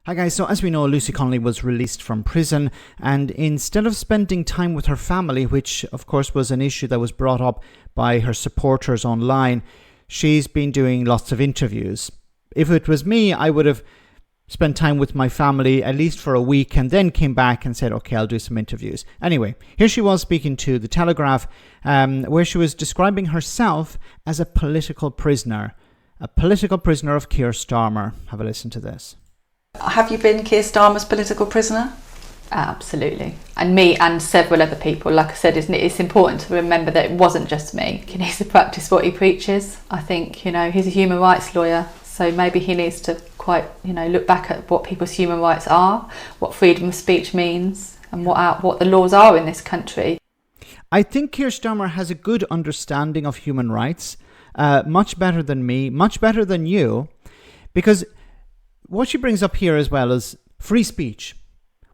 Hi guys, so as we know, Lucy Connolly was released from prison, and instead of spending time with her family, which of course was an issue that was brought up by her supporters online, she's been doing lots of interviews. If it was me, I would have spent time with my family at least for a week and then came back and said, okay, I'll do some interviews. Anyway, here she was speaking to the Telegraph, where she was describing herself as a political prisoner of Keir Starmer. Have a listen to this. Have you been Keir Starmer's political prisoner? Absolutely. And me and several other people. Like I said, it's important to remember that it wasn't just me. He needs to practice what he preaches. I think, he's a human rights lawyer, so maybe he needs to look back at what people's human rights are, what freedom of speech means, and what the laws are in this country. I think Keir Starmer has a good understanding of human rights, much better than me, much better than you, because what she brings up here as well is free speech.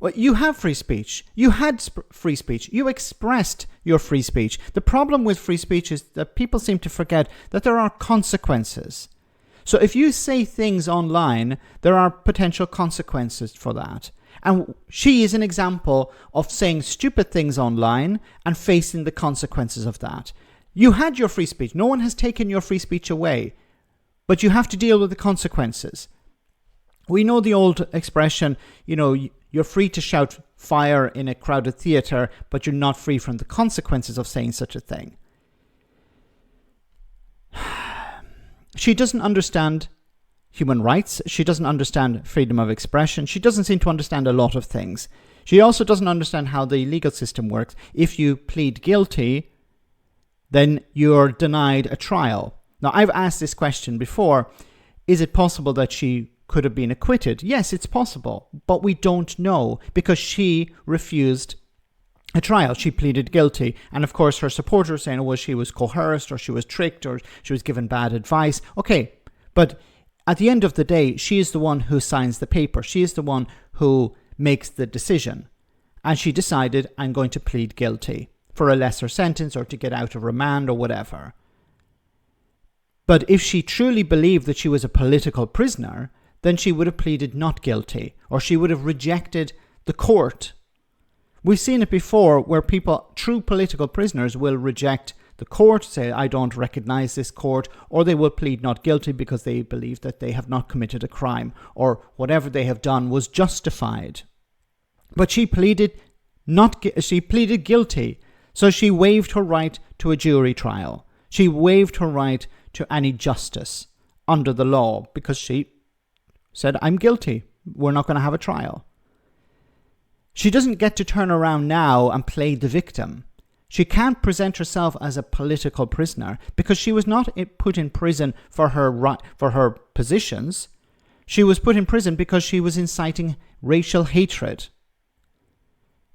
Well, you have free speech. You had free speech. You expressed your free speech. The problem with free speech is that people seem to forget that there are consequences. So if you say things online, there are potential consequences for that. And she is an example of saying stupid things online and facing the consequences of that. You had your free speech. No one has taken your free speech away. But you have to deal with the consequences. We know the old expression, you're free to shout fire in a crowded theatre, but you're not free from the consequences of saying such a thing. She doesn't understand human rights. She doesn't understand freedom of expression. She doesn't seem to understand a lot of things. She also doesn't understand how the legal system works. If you plead guilty, then you're denied a trial. Now, I've asked this question before. Is it possible that she could have been acquitted? Yes, it's possible, but we don't know because she refused a trial. She pleaded guilty, and of course her supporters are saying, well, she was coerced or she was tricked or she was given bad advice. Okay, but at the end of the day, she is the one who signs the paper. She is the one who makes the decision, and she decided, I'm going to plead guilty for a lesser sentence or to get out of remand or whatever. But if she truly believed that she was a political prisoner, then she would have pleaded not guilty, or she would have rejected the court. We've seen it before where true political prisoners will reject the court, say, I don't recognize this court, or they will plead not guilty because they believe that they have not committed a crime, or whatever they have done was justified. But she pleaded guilty, so she waived her right to a jury trial. She waived her right to any justice under the law because she said, I'm guilty. We're not going to have a trial. She doesn't get to turn around now and play the victim. She can't present herself as a political prisoner because she was not put in prison for her positions. She was put in prison because she was inciting racial hatred.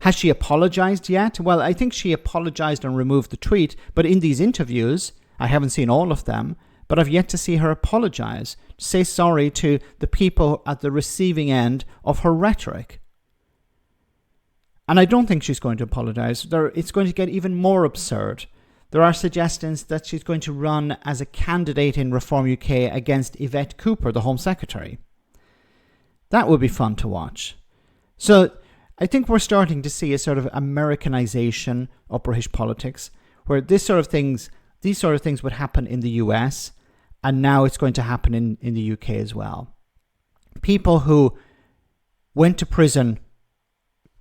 Has she apologized yet? Well, I think she apologized and removed the tweet, but in these interviews, I haven't seen all of them, but I've yet to see her apologize, say sorry to the people at the receiving end of her rhetoric. And I don't think she's going to apologize. It's going to get even more absurd. There are suggestions that she's going to run as a candidate in Reform UK against Yvette Cooper, the Home Secretary. That would be fun to watch. So I think we're starting to see a sort of Americanization of British politics, where these sort of things would happen in the US, and now it's going to happen in the UK as well. People who went to prison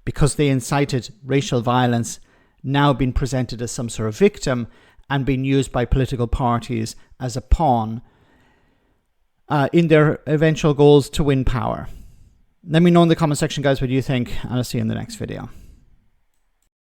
because they incited racial violence now being presented as some sort of victim and being used by political parties as a pawn in their eventual goals to win power. Let me know in the comment section, guys, what you think, and I'll see you in the next video.